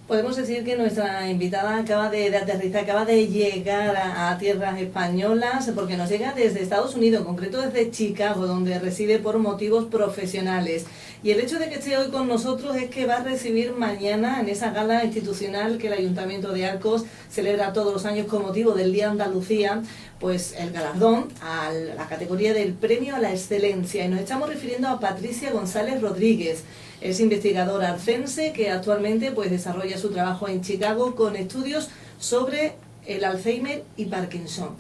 Podemos decir que nuestra invitada acaba de aterrizar, acaba de llegar a tierras españolas, porque nos llega desde Estados Unidos, en concreto desde Chicago, donde reside por motivos profesionales. Y el hecho de que esté hoy con nosotros es que va a recibir mañana, en esa gala institucional que el Ayuntamiento de Arcos celebra todos los años con motivo del Día de Andalucía, pues el galardón a la categoría del Premio a la Excelencia. Y nos estamos refiriendo a Patricia González Rodríguez. Es investigadora arcense que actualmente pues desarrolla su trabajo en Chicago con estudios sobre el Alzheimer y Parkinson.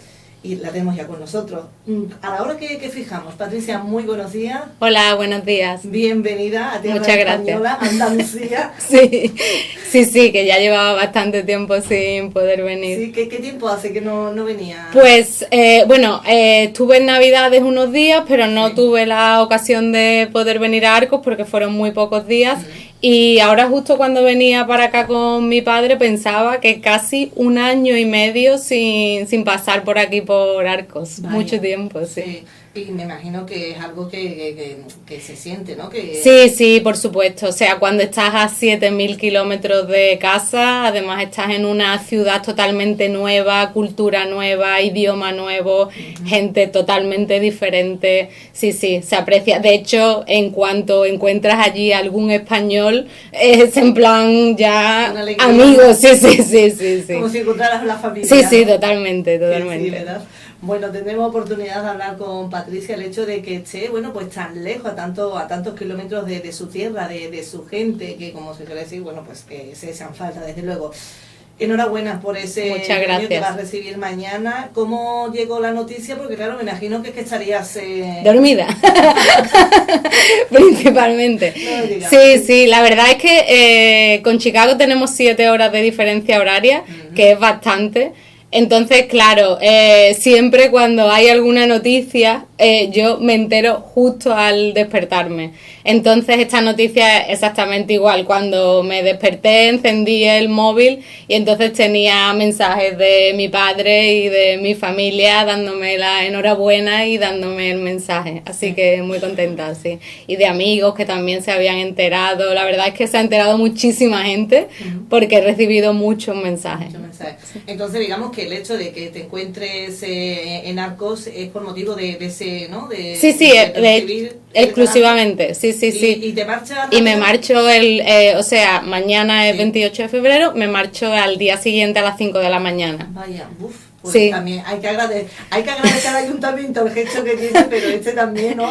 Y la tenemos ya con nosotros. A la hora que fijamos, Patricia, muy buenos días. Hola, buenos días. Bienvenida a Tierra Muchas Española, gracias. Andalucía. Sí, que ya llevaba bastante tiempo sin poder venir. Sí, ¿qué tiempo hace que no venía? Pues, estuve en Navidades unos días, pero no tuve la ocasión de poder venir a Arcos porque fueron muy pocos días. Y ahora justo cuando venía para acá con mi padre pensaba que casi 1 año y medio sin pasar por aquí por Arcos. Vaya. Mucho tiempo, sí. Y me imagino que es algo que se siente, ¿no? Sí, por supuesto. O sea, cuando estás a 7.000 kilómetros de casa, además estás en una ciudad totalmente nueva, cultura nueva, idioma nuevo, gente totalmente diferente. Sí, se aprecia. De hecho, en cuanto encuentras allí algún español, es en plan ya amigos. Sí. Como si encontraras la familia. Sí, ¿no? totalmente. Sí, ¿verdad? Bueno, tendremos oportunidad de hablar con Patricia, el hecho de que esté, pues tan lejos, a tantos kilómetros de su tierra, de su gente, que como se suele decir, pues que se echan falta, desde luego. Enhorabuena por ese premio que vas a recibir mañana. ¿Cómo llegó la noticia? Porque claro, me imagino que estarías... dormida, principalmente. No, sí, la verdad es que con Chicago tenemos 7 horas de diferencia horaria, que es bastante. Entonces, claro, siempre cuando hay alguna noticia, yo me entero justo al despertarme. Entonces, esta noticia es exactamente igual. Cuando me desperté, encendí el móvil y entonces tenía mensajes de mi padre y de mi familia dándome la enhorabuena y dándome el mensaje. Así que muy contenta, sí. Y de amigos que también se habían enterado. La verdad es que se ha enterado muchísima gente porque he recibido muchos mensajes. Entonces, digamos que el hecho de que te encuentres en Arcos es por motivo de ese, ¿no? Exclusivamente, sí. ¿Y te marchas? Y me marcho mañana es 28 de febrero, me marcho al día siguiente a las 5 de la mañana. Vaya, pues sí. También hay que agradecer al ayuntamiento el gesto que tiene, pero también, ¿no?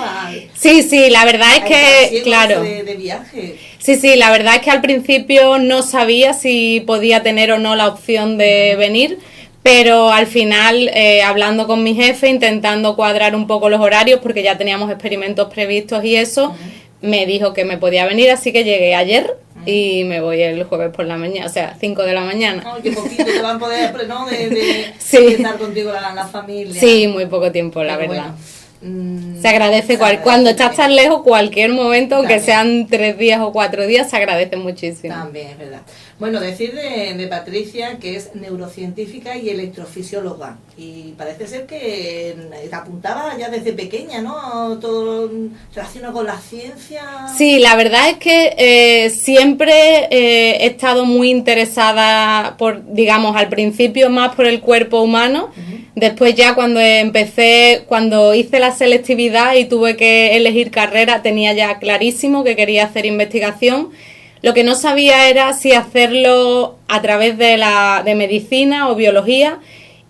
Sí, la verdad es que, claro. De viaje. Sí, la verdad es que al principio no sabía si podía tener o no la opción de venir, pero al final, hablando con mi jefe, intentando cuadrar un poco los horarios, porque ya teníamos experimentos previstos y eso, me dijo que me podía venir, así que llegué ayer y me voy el jueves por la mañana, o sea, 5 de la mañana. Ay, qué poquito te van a poder, ¿no? De estar contigo la familia. Sí, muy poco tiempo, la verdad. Bueno. Se agradece cuando estás tan lejos, cualquier momento, aunque sean 3 días o 4 días, se agradece muchísimo. También es verdad. Bueno, decir de Patricia que es neurocientífica y electrofisióloga. Y parece ser que te apuntaba ya desde pequeña, ¿no? Todo relacionado con la ciencia. Sí, la verdad es que siempre he estado muy interesada digamos, al principio más por el cuerpo humano. Después ya cuando hice la selectividad y tuve que elegir carrera, tenía ya clarísimo que quería hacer investigación. Lo que no sabía era si hacerlo a través de medicina o biología,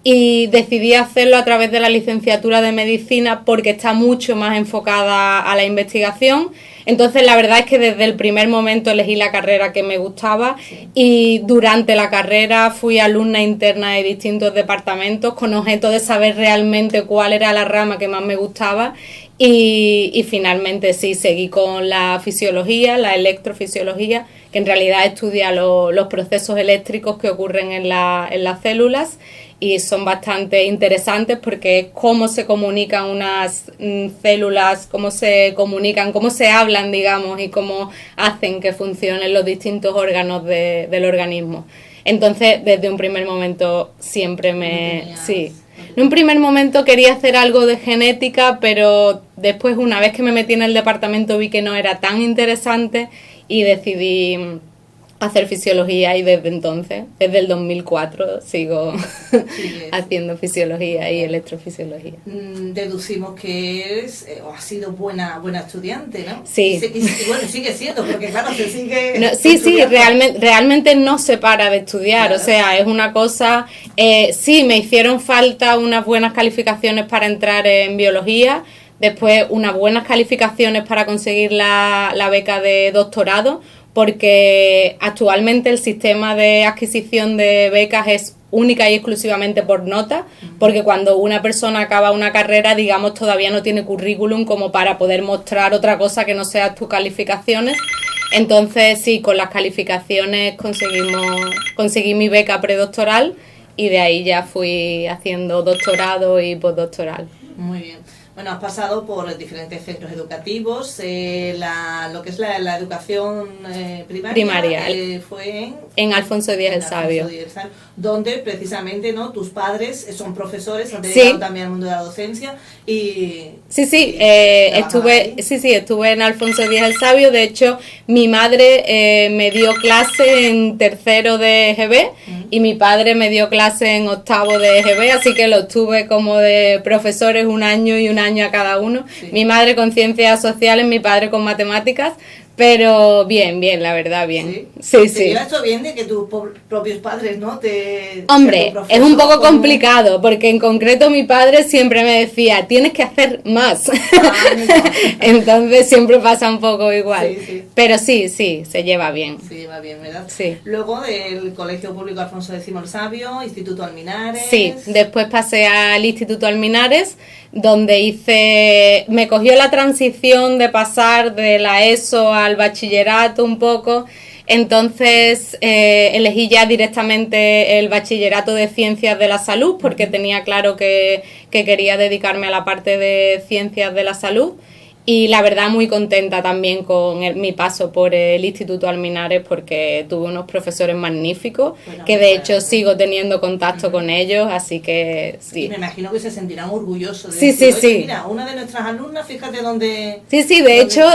y decidí hacerlo a través de la licenciatura de medicina porque está mucho más enfocada a la investigación. Entonces la verdad es que desde el primer momento elegí la carrera que me gustaba, y durante la carrera fui alumna interna de distintos departamentos con objeto de saber realmente cuál era la rama que más me gustaba, y finalmente sí, seguí con la fisiología, la electrofisiología, que en realidad estudia los procesos eléctricos que ocurren en las células, y son bastante interesantes porque es cómo se comunican unas células, cómo se comunican, cómo se hablan, digamos, y cómo hacen que funcionen los distintos órganos del organismo. Entonces, desde un primer momento siempre en un primer momento quería hacer algo de genética, pero después, una vez que me metí en el departamento, vi que no era tan interesante y decidí hacer fisiología y desde entonces, desde el 2004, sigo haciendo fisiología y electrofisiología. Deducimos que eres o has sido buena estudiante, ¿no? Sí. Y bueno, sigue siendo, porque claro, se sigue no, sí, realmente no se para de estudiar, claro. O sea, es una cosa... sí, me hicieron falta unas buenas calificaciones para entrar en biología, después unas buenas calificaciones para conseguir la beca de doctorado, porque actualmente el sistema de adquisición de becas es única y exclusivamente por nota, porque cuando una persona acaba una carrera, digamos, todavía no tiene currículum como para poder mostrar otra cosa que no sea tus calificaciones. Entonces, sí, con las calificaciones conseguí mi beca predoctoral y de ahí ya fui haciendo doctorado y postdoctoral. Muy bien. Bueno, has pasado por diferentes centros educativos. Lo que es la educación primaria fue en Alfonso Díaz el Sabio, donde precisamente, ¿no?, tus padres son profesores, han dedicado también al mundo de la docencia y estuve en Alfonso Díaz el Sabio. De hecho, mi madre me dio clase en tercero de EGB y mi padre me dio clase en octavo de EGB, así que los tuve como de profesores un año y un año a cada uno. Sí. Mi madre con ciencias sociales, mi padre con matemáticas, pero bien, la verdad, bien. Sí. ¿Te llevas esto bien de que tus propios padres, no te... Hombre, es un poco complicado, porque en concreto mi padre siempre me decía, tienes que hacer más. Entonces siempre pasa un poco igual. Sí. Pero sí, se lleva bien. Se lleva bien, ¿verdad? Sí. Luego del Colegio Público Alfonso X el Sabio, Instituto Alminares... Sí, después pasé al Instituto Alminares, donde me cogió la transición de pasar de la ESO al bachillerato un poco, entonces elegí ya directamente el bachillerato de Ciencias de la Salud, porque tenía claro que quería dedicarme a la parte de Ciencias de la Salud. Y la verdad muy contenta también con mi paso por el Instituto Alminares, porque tuve unos profesores magníficos, que de hecho sigo teniendo contacto con ellos, así que sí. Y me imagino que se sentirán orgullosos de decir, mira, una de nuestras alumnas, fíjate dónde... Sí, de hecho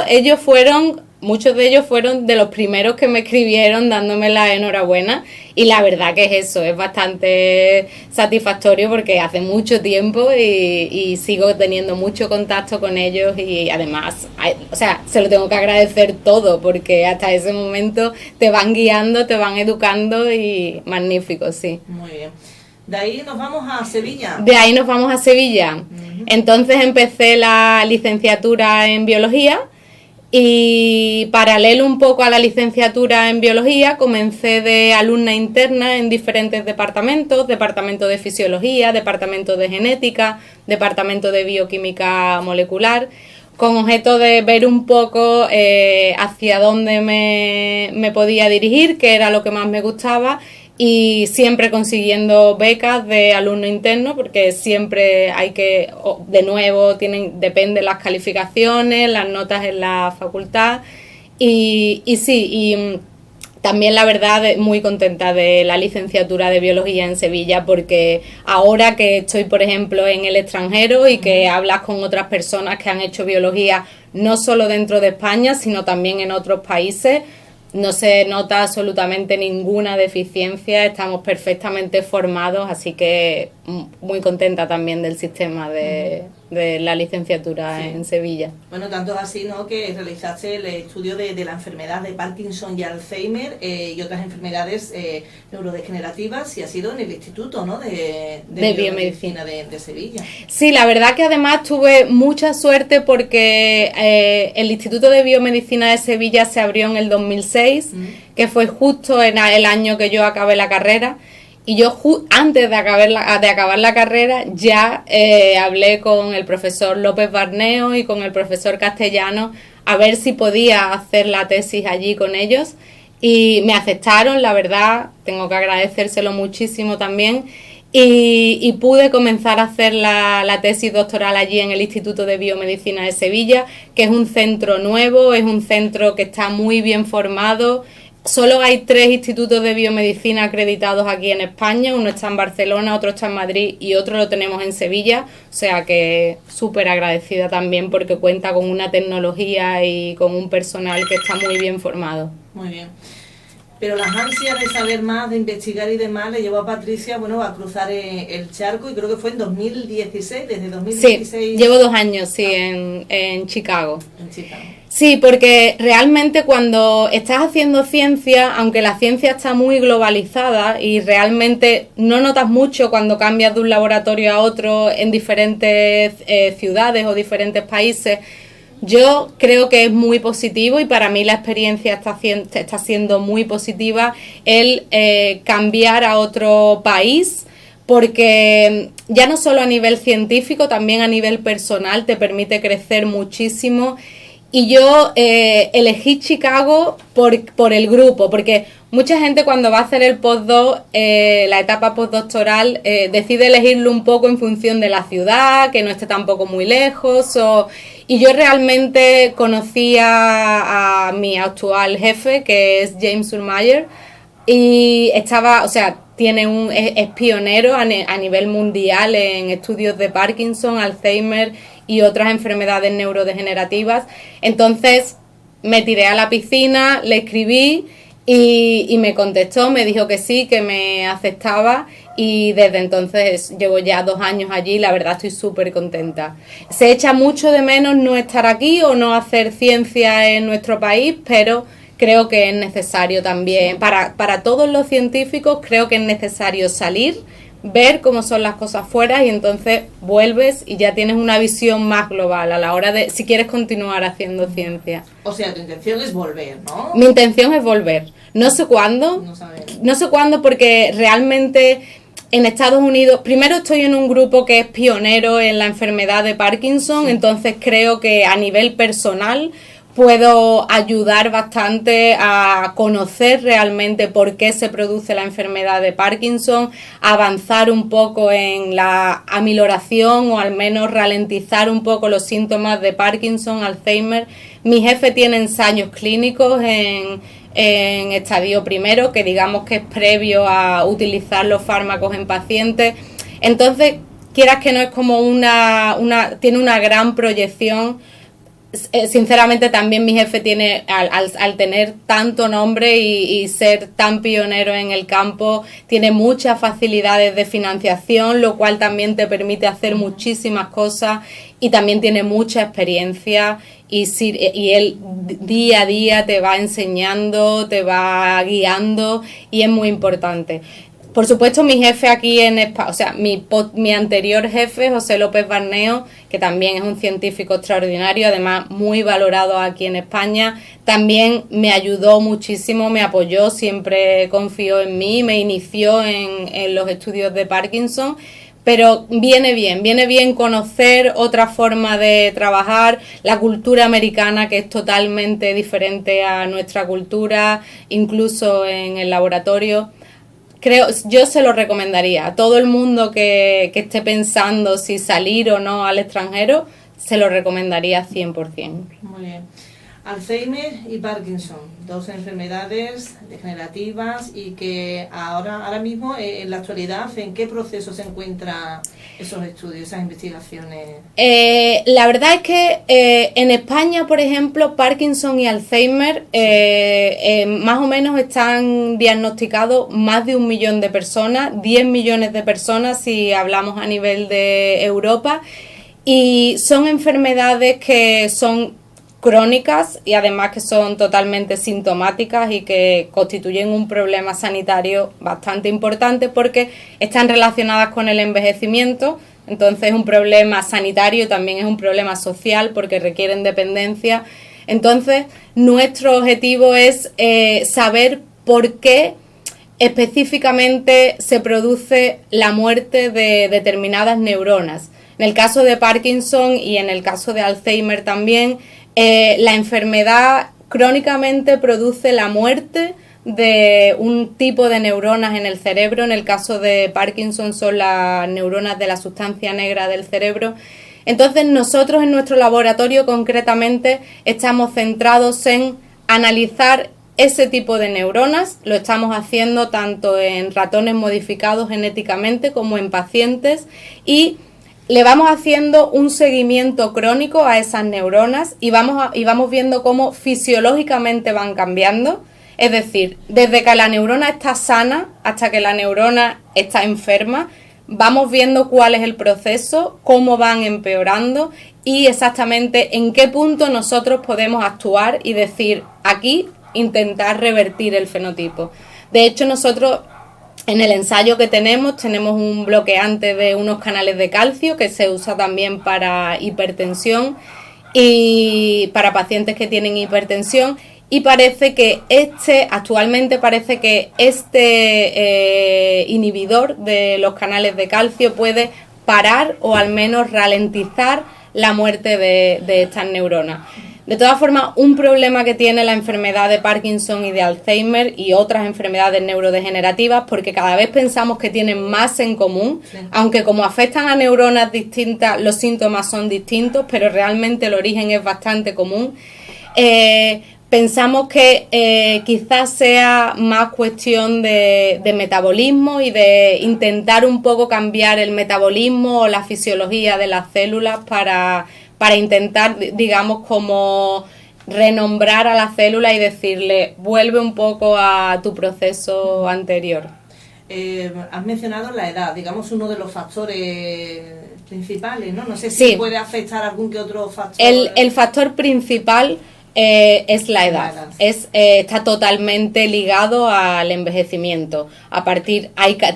muchos de ellos fueron de los primeros que me escribieron dándome la enhorabuena, y la verdad que es bastante satisfactorio porque hace mucho tiempo y sigo teniendo mucho contacto con ellos, y además, se lo tengo que agradecer todo porque hasta ese momento te van guiando, te van educando y magnífico, sí. Muy bien. De ahí nos vamos a Sevilla. Entonces empecé la licenciatura en biología. Y paralelo un poco a la licenciatura en biología, comencé de alumna interna en diferentes departamentos, departamento de fisiología, departamento de genética, departamento de bioquímica molecular, con objeto de ver un poco hacia dónde me podía dirigir, qué era lo que más me gustaba, y siempre consiguiendo becas de alumno interno, porque siempre hay que, de nuevo, depende las calificaciones, las notas en la facultad, y también la verdad muy contenta de la licenciatura de biología en Sevilla, porque ahora que estoy, por ejemplo, en el extranjero y que hablas con otras personas que han hecho biología no solo dentro de España, sino también en otros países, no se nota absolutamente ninguna deficiencia, estamos perfectamente formados, así que muy contenta también del sistema de la licenciatura en Sevilla. Bueno, tanto es así, ¿no?, que realizaste el estudio de la enfermedad de Parkinson y Alzheimer y otras enfermedades neurodegenerativas, y ha sido en el Instituto, ¿no?, de Biomedicina de Sevilla. Sí, la verdad que además tuve mucha suerte porque el Instituto de Biomedicina de Sevilla se abrió en el 2006, que fue justo en el año que yo acabé la carrera. Y yo antes de acabar la carrera ya hablé con el profesor López Barneo y con el profesor Castellano a ver si podía hacer la tesis allí con ellos, y me aceptaron, la verdad, tengo que agradecérselo muchísimo también, y pude comenzar a hacer la tesis doctoral allí en el Instituto de Biomedicina de Sevilla, que es un centro nuevo, es un centro que está muy bien formado. Solo hay 3 institutos de biomedicina acreditados aquí en España, uno está en Barcelona, otro está en Madrid y otro lo tenemos en Sevilla, o sea que súper agradecida también porque cuenta con una tecnología y con un personal que está muy bien formado. Muy bien. Pero las ansias de saber más, de investigar y demás, le llevó a Patricia, bueno, a cruzar el charco, y creo que fue en 2016, desde 2016. Sí, llevo 2 años, sí, en Chicago. En Chicago. Sí, porque realmente cuando estás haciendo ciencia, aunque la ciencia está muy globalizada y realmente no notas mucho cuando cambias de un laboratorio a otro en diferentes ciudades o diferentes países, yo creo que es muy positivo, y para mí la experiencia está siendo muy positiva el cambiar a otro país, porque ya no solo a nivel científico, también a nivel personal te permite crecer muchísimo. Y yo elegí Chicago por el grupo, porque mucha gente cuando va a hacer el postdoc, la etapa postdoctoral, decide elegirlo un poco en función de la ciudad, que no esté tampoco muy lejos. Y yo realmente conocí a mi actual jefe, que es James Surmayer, y estaba, o sea, es pionero a nivel mundial en estudios de Parkinson, Alzheimer y otras enfermedades neurodegenerativas. Entonces me tiré a la piscina, le escribí y me contestó, me dijo que sí, que me aceptaba, y desde entonces llevo ya 2 años allí. La verdad estoy súper contenta. Se echa mucho de menos no estar aquí o no hacer ciencia en nuestro país, pero creo que es necesario también, para todos los científicos, creo que es necesario salir, ver cómo son las cosas fuera, y entonces vuelves y ya tienes una visión más global a la hora de, si quieres continuar haciendo ciencia. O sea, tu intención es volver, ¿no? Mi intención es volver. No sé cuándo, no sé cuándo, porque realmente en Estados Unidos, primero estoy en un grupo que es pionero en la enfermedad de Parkinson, sí. Entonces creo que a nivel personal puedo ayudar bastante a conocer realmente por qué se produce la enfermedad de Parkinson, avanzar un poco en la amiloración o al menos ralentizar un poco los síntomas de Parkinson, Alzheimer. Mi jefe tiene ensayos clínicos en estadio primero, que digamos que es previo a utilizar los fármacos en pacientes. Entonces, quieras que no, es como tiene una gran proyección. Sinceramente también mi jefe tiene, al tener tanto nombre y ser tan pionero en el campo, tiene muchas facilidades de financiación, lo cual también te permite hacer muchísimas cosas, y también tiene mucha experiencia, y él día a día te va enseñando, te va guiando, y es muy importante. Por supuesto, mi jefe aquí en España, o sea, mi anterior jefe, José López Barneo, que también es un científico extraordinario, además muy valorado aquí en España, también me ayudó muchísimo, me apoyó, siempre confió en mí, me inició en los estudios de Parkinson. Pero viene bien conocer otra forma de trabajar, la cultura americana, que es totalmente diferente a nuestra cultura, incluso en el laboratorio. Yo se lo recomendaría a todo el mundo que esté pensando si salir o no al extranjero, se lo recomendaría 100%. Muy bien. Alzheimer y Parkinson, 2 enfermedades degenerativas, y que ahora mismo, en la actualidad, ¿en qué proceso se encuentran esos estudios, esas investigaciones? La verdad es que en España, por ejemplo, Parkinson y Alzheimer más o menos están diagnosticados más de 1 millón de personas, 10 millones de personas si hablamos a nivel de Europa, y son enfermedades que son crónicas y además que son totalmente sintomáticas y que constituyen un problema sanitario bastante importante porque están relacionadas con el envejecimiento. Entonces es un problema sanitario, también es un problema social porque requieren dependencia. Entonces nuestro objetivo es saber por qué específicamente se produce la muerte de determinadas neuronas. En el caso de Parkinson y en el caso de Alzheimer también, la enfermedad crónicamente produce la muerte de un tipo de neuronas en el cerebro. En el caso de Parkinson son las neuronas de la sustancia negra del cerebro. Entonces nosotros en nuestro laboratorio concretamente estamos centrados en analizar ese tipo de neuronas. Lo estamos haciendo tanto en ratones modificados genéticamente como en pacientes, y le vamos haciendo un seguimiento crónico a esas neuronas y vamos viendo cómo fisiológicamente van cambiando. Es decir, desde que la neurona está sana hasta que la neurona está enferma, vamos viendo cuál es el proceso, cómo van empeorando y exactamente en qué punto nosotros podemos actuar y decir, aquí intentar revertir el fenotipo. De hecho, nosotros en el ensayo que tenemos un bloqueante de unos canales de calcio que se usa también para hipertensión y para pacientes que tienen hipertensión. Y parece que actualmente parece que inhibidor de los canales de calcio puede parar o al menos ralentizar la muerte de estas neuronas. De todas formas, un problema que tiene la enfermedad de Parkinson y de Alzheimer y otras enfermedades neurodegenerativas, porque cada vez pensamos que tienen más en común, sí, aunque como afectan a neuronas distintas, los síntomas son distintos, pero realmente el origen es bastante común. Pensamos que quizás sea más cuestión de metabolismo y de intentar un poco cambiar el metabolismo o la fisiología de las células para intentar, digamos, como renombrar a la célula y decirle, vuelve un poco a tu proceso anterior. Has mencionado la edad, digamos, uno de los factores principales, ¿no? No sé si sí, puede afectar algún que otro factor. El factor principal es la edad. Está totalmente ligado al envejecimiento.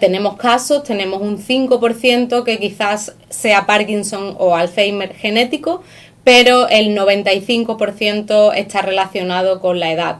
Tenemos casos, tenemos un 5% que quizás sea Parkinson o Alzheimer genético, pero el 95% está relacionado con la edad.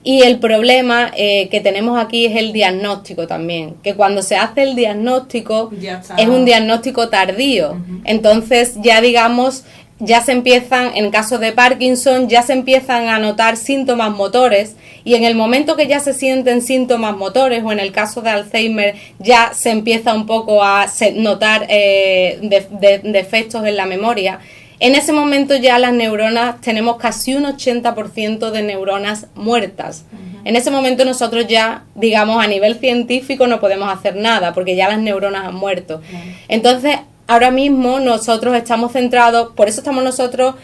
Y el problema que tenemos aquí es el diagnóstico también, que cuando se hace el diagnóstico es un diagnóstico tardío. Entonces ya digamos, ya se empiezan, en caso de Parkinson, ya se empiezan a notar síntomas motores y en el momento que ya se sienten síntomas motores o en el caso de Alzheimer ya se empieza un poco a notar defectos en la memoria. En ese momento ya las neuronas, tenemos casi un 80% de neuronas muertas. En ese momento nosotros ya, digamos, a nivel científico no podemos hacer nada porque ya las neuronas han muerto. Entonces, ahora mismo nosotros estamos centrados, por eso estamos nosotros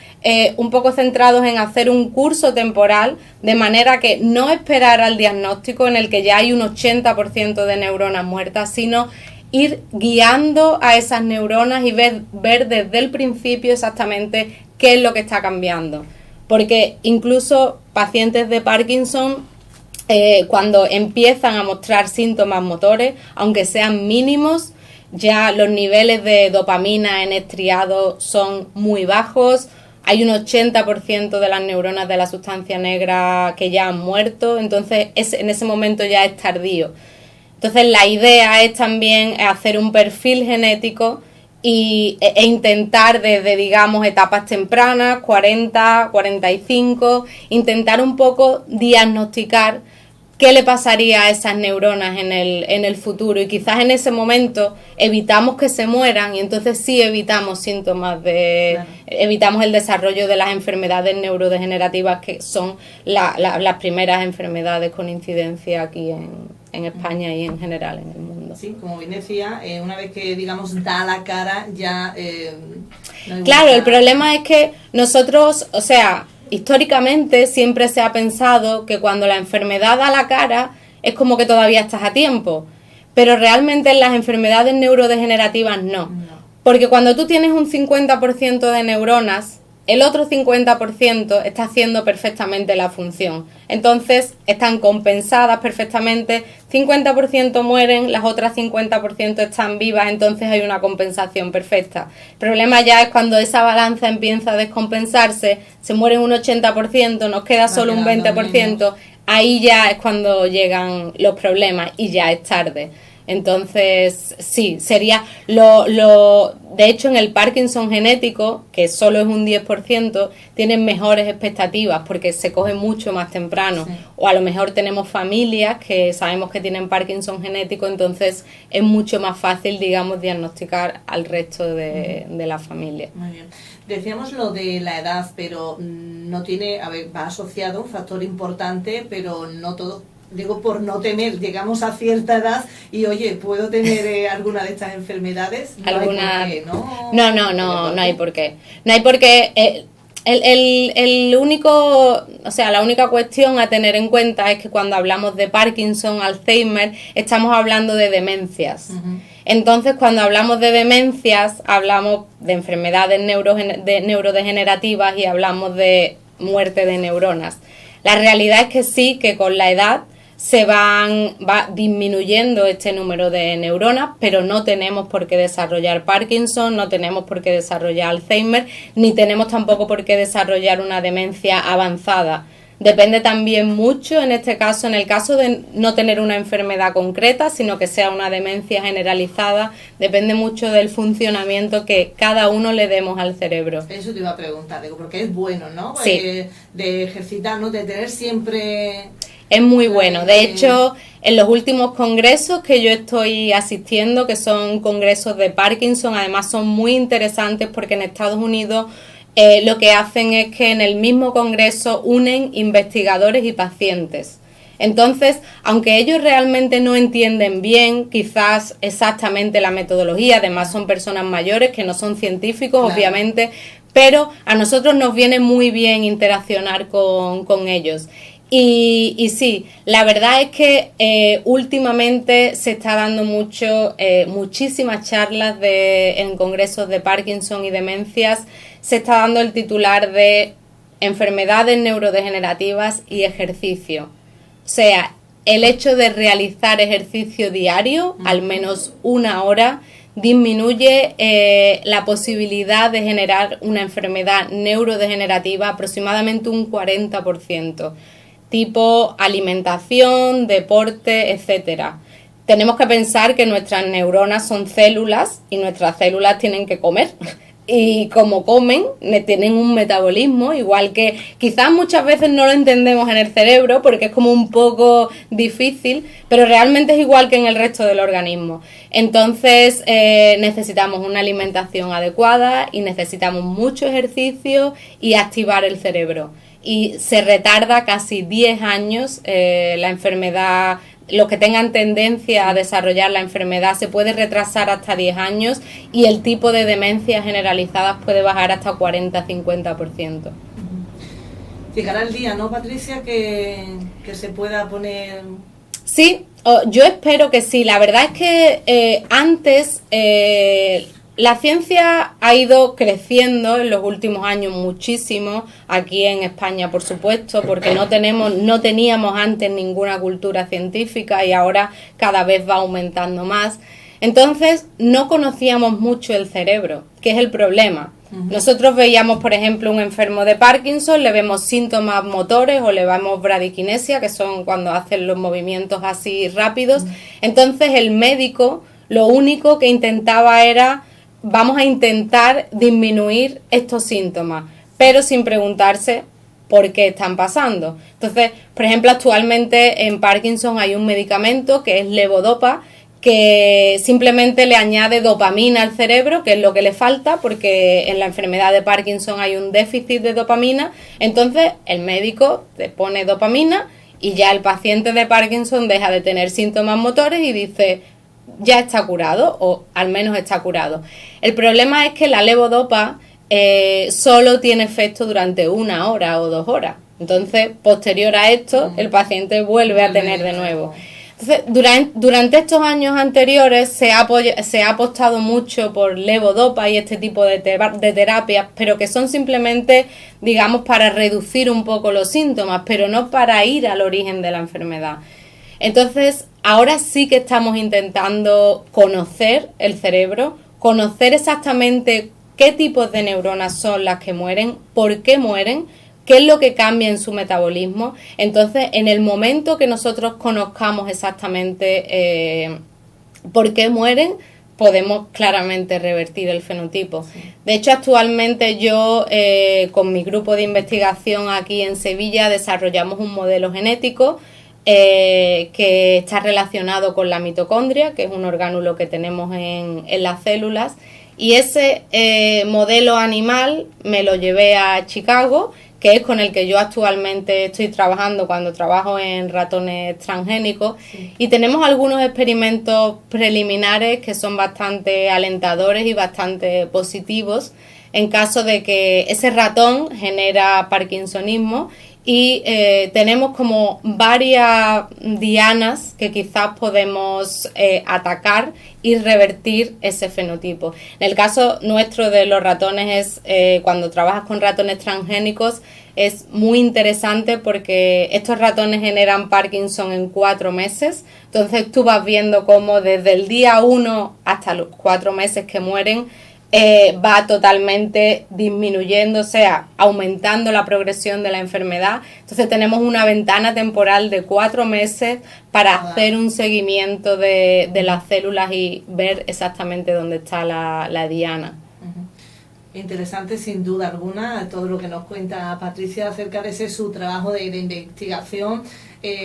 un poco centrados en hacer un curso temporal, de manera que no esperar al diagnóstico en el que ya hay un 80% de neuronas muertas, sino ir guiando a esas neuronas y ver desde el principio exactamente qué es lo que está cambiando. Porque incluso pacientes de Parkinson, cuando empiezan a mostrar síntomas motores, aunque sean mínimos, ya los niveles de dopamina en estriado son muy bajos, hay un 80% de las neuronas de la sustancia negra que ya han muerto, entonces en ese momento ya es tardío. Entonces la idea es también hacer un perfil genético e intentar desde, digamos, etapas tempranas, 40, 45, intentar un poco diagnosticar qué le pasaría a esas neuronas en el futuro y quizás en ese momento evitamos que se mueran y entonces sí evitamos síntomas evitamos el desarrollo de las enfermedades neurodegenerativas que son las primeras enfermedades con incidencia aquí en España y en general en el mundo. Sí, como bien decía, una vez que, digamos, da la cara ya... no claro, el problema es que nosotros, o sea, históricamente siempre se ha pensado que cuando la enfermedad da la cara es como que todavía estás a tiempo, pero realmente en las enfermedades neurodegenerativas no. Porque cuando tú tienes un 50% de neuronas, el otro 50% está haciendo perfectamente la función. Entonces están compensadas perfectamente, 50% mueren, las otras 50% están vivas, entonces hay una compensación perfecta. El problema ya es cuando esa balanza empieza a descompensarse, se mueren un 80%, nos queda solo un 20%, ahí ya es cuando llegan los problemas y ya es tarde. Entonces, sí, sería de hecho en el Parkinson genético, que solo es un 10%, tienen mejores expectativas porque se coge mucho más temprano. Sí. O a lo mejor tenemos familias que sabemos que tienen Parkinson genético, entonces es mucho más fácil, digamos, diagnosticar al resto de la familia. Muy bien. Decíamos lo de la edad, pero no tiene, va asociado un factor importante, pero no todo. Digo, por no tener, llegamos a cierta edad y, oye, ¿puedo tener alguna de estas enfermedades? No hay por qué, ¿no? No hay por qué. No hay por qué. el único, o sea, la única cuestión a tener en cuenta es que cuando hablamos de Parkinson, Alzheimer, estamos hablando de demencias. Entonces, cuando hablamos de demencias, hablamos de enfermedades neurodegenerativas y hablamos de muerte de neuronas. La realidad es que sí, que con la edad va disminuyendo este número de neuronas, pero no tenemos por qué desarrollar Parkinson, no tenemos por qué desarrollar Alzheimer, ni tenemos tampoco por qué desarrollar una demencia avanzada. Depende también mucho, en este caso, en el caso de no tener una enfermedad concreta, sino que sea una demencia generalizada, depende mucho del funcionamiento que cada uno le demos al cerebro. Eso te iba a preguntar, digo, porque es bueno, ¿no? Sí. De ejercitarnos, de tener siempre... Es muy bueno. De hecho, en los últimos congresos que yo estoy asistiendo, que son congresos de Parkinson, además son muy interesantes porque en Estados Unidos lo que hacen es que en el mismo congreso unen investigadores y pacientes. Entonces, aunque ellos realmente no entienden bien quizás exactamente la metodología, además son personas mayores que no son científicos, claro, obviamente, pero a nosotros nos viene muy bien interaccionar con ellos. Y sí, la verdad es que últimamente se está dando muchísimas charlas en congresos de Parkinson y demencias. Se está dando el titular de enfermedades neurodegenerativas y ejercicio. O sea, el hecho de realizar ejercicio diario, al menos 1 hora, disminuye la posibilidad de generar una enfermedad neurodegenerativa aproximadamente un 40%. Tipo alimentación, deporte, etcétera. Tenemos que pensar que nuestras neuronas son células y nuestras células tienen que comer. Y como comen, tienen un metabolismo, igual que quizás muchas veces no lo entendemos en el cerebro porque es como un poco difícil, pero realmente es igual que en el resto del organismo. Entonces necesitamos una alimentación adecuada y necesitamos mucho ejercicio y activar el cerebro. Y se retarda casi 10 años la enfermedad. Los que tengan tendencia a desarrollar la enfermedad se puede retrasar hasta 10 años y el tipo de demencias generalizadas puede bajar hasta 40-50%. Llegará el día, ¿no, Patricia, que se pueda poner...? Sí, yo espero que sí. La verdad es que antes... la ciencia ha ido creciendo en los últimos años muchísimo, aquí en España por supuesto, porque no teníamos antes ninguna cultura científica y ahora cada vez va aumentando más. Entonces no conocíamos mucho el cerebro, que es el problema. Nosotros veíamos, por ejemplo, un enfermo de Parkinson, le vemos síntomas motores o le vemos bradiquinesia, que son cuando hacen los movimientos así rápidos. Entonces el médico lo único que intentaba era... vamos a intentar disminuir estos síntomas, pero sin preguntarse por qué están pasando. Entonces, por ejemplo, actualmente en Parkinson hay un medicamento que es levodopa, que simplemente le añade dopamina al cerebro, que es lo que le falta, porque en la enfermedad de Parkinson hay un déficit de dopamina. Entonces, el médico te pone dopamina y ya el paciente de Parkinson deja de tener síntomas motores y dice... ya está curado, o al menos está curado. El problema es que la levodopa solo tiene efecto durante 1 hora o 2 horas. Entonces, posterior a esto, el paciente vuelve a tener de nuevo. Entonces, durante estos años anteriores se ha apostado mucho por levodopa y este tipo de terapias, pero que son simplemente, digamos, para reducir un poco los síntomas, pero no para ir al origen de la enfermedad. Entonces, ahora sí que estamos intentando conocer el cerebro, conocer exactamente qué tipos de neuronas son las que mueren, por qué mueren, qué es lo que cambia en su metabolismo. Entonces, en el momento que nosotros conozcamos exactamente por qué mueren, podemos claramente revertir el fenotipo. Sí. De hecho, actualmente yo, con mi grupo de investigación aquí en Sevilla, desarrollamos un modelo genético que está relacionado con la mitocondria, que es un orgánulo que tenemos en las células, y ese modelo animal me lo llevé a Chicago, que es con el que yo actualmente estoy trabajando cuando trabajo en ratones transgénicos, sí. Y tenemos algunos experimentos preliminares que son bastante alentadores y bastante positivos. en caso de que ese ratón genera parkinsonismo. Y tenemos como varias dianas que quizás podemos atacar y revertir ese fenotipo. En el caso nuestro de los ratones cuando trabajas con ratones transgénicos, es muy interesante porque estos ratones generan Parkinson en 4 meses. Entonces tú vas viendo cómo desde el día 1 hasta los 4 meses que mueren, va totalmente disminuyendo, o sea, aumentando la progresión de la enfermedad. Entonces tenemos una ventana temporal de 4 meses para hacer un seguimiento de las células y ver exactamente dónde está la diana. Interesante sin duda alguna todo lo que nos cuenta Patricia acerca de ese su trabajo de investigación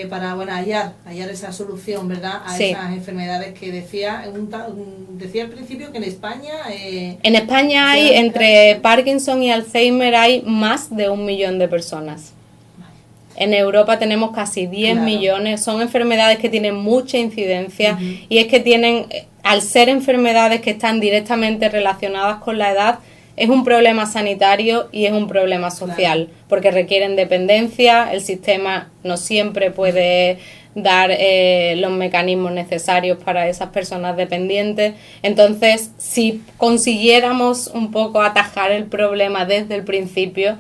para hallar esa solución, ¿verdad? A esas enfermedades que decía al principio que en España en España hay entre Parkinson y Alzheimer hay más de 1 millón de personas. En Europa tenemos casi 10 millones, son enfermedades que tienen mucha incidencia y es que tienen, al ser enfermedades que están directamente relacionadas con la edad, es un problema sanitario y es un problema social, porque requieren dependencia, el sistema no siempre puede dar los mecanismos necesarios para esas personas dependientes. Entonces, si consiguiéramos un poco atajar el problema desde el principio,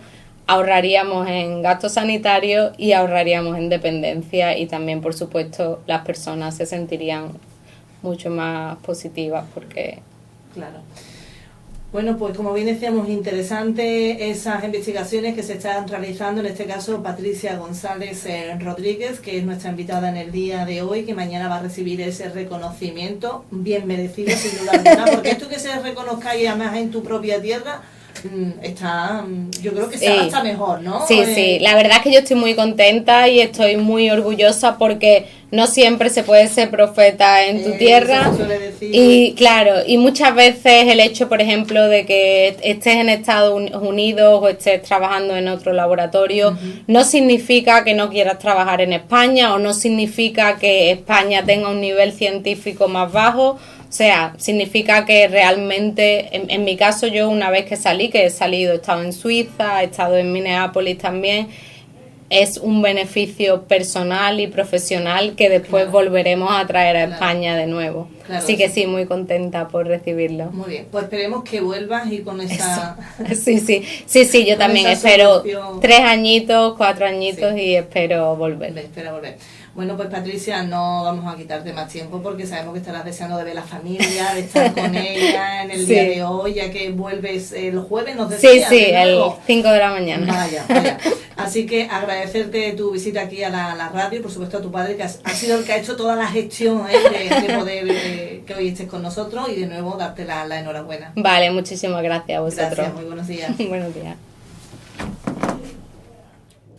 ahorraríamos en gastos sanitarios y ahorraríamos en dependencia y también, por supuesto, las personas se sentirían mucho más positivas porque... Claro. Bueno, pues como bien decíamos, interesante esas investigaciones que se están realizando, en este caso Patricia González Rodríguez, que es nuestra invitada en el día de hoy, que mañana va a recibir ese reconocimiento, bien merecido sin duda alguna, porque esto que se reconozca y además en tu propia tierra, yo creo que está hasta mejor, ¿no? Sí, la verdad es que yo estoy muy contenta y estoy muy orgullosa porque no siempre se puede ser profeta en tu tierra. Y claro, y muchas veces el hecho, por ejemplo, de que estés en Estados Unidos o estés trabajando en otro laboratorio, no significa que no quieras trabajar en España o no significa que España tenga un nivel científico más bajo. O sea, significa que realmente, en mi caso yo una vez que salí, que he estado en Suiza, he estado en Minneapolis también, es un beneficio personal y profesional que después volveremos a traer a España de nuevo. Así que sí, muy contenta por recibirlo. Muy bien, pues esperemos que vuelvas y con esa... Sí, yo también espero solución. 3 añitos, 4 añitos y espero volver. Bueno, pues Patricia, no vamos a quitarte más tiempo porque sabemos que estarás deseando de ver a la familia, de estar con ella en el día de hoy, ya que vuelves el jueves, nos decías. Sí, el 5 de la mañana. Vaya. Así que agradecerte tu visita aquí a la radio y por supuesto a tu padre, que ha sido el que ha hecho toda la gestión de poder que hoy estés con nosotros y de nuevo darte la enhorabuena. Vale, muchísimas gracias a vosotros. Gracias, muy buenos días. Buenos días.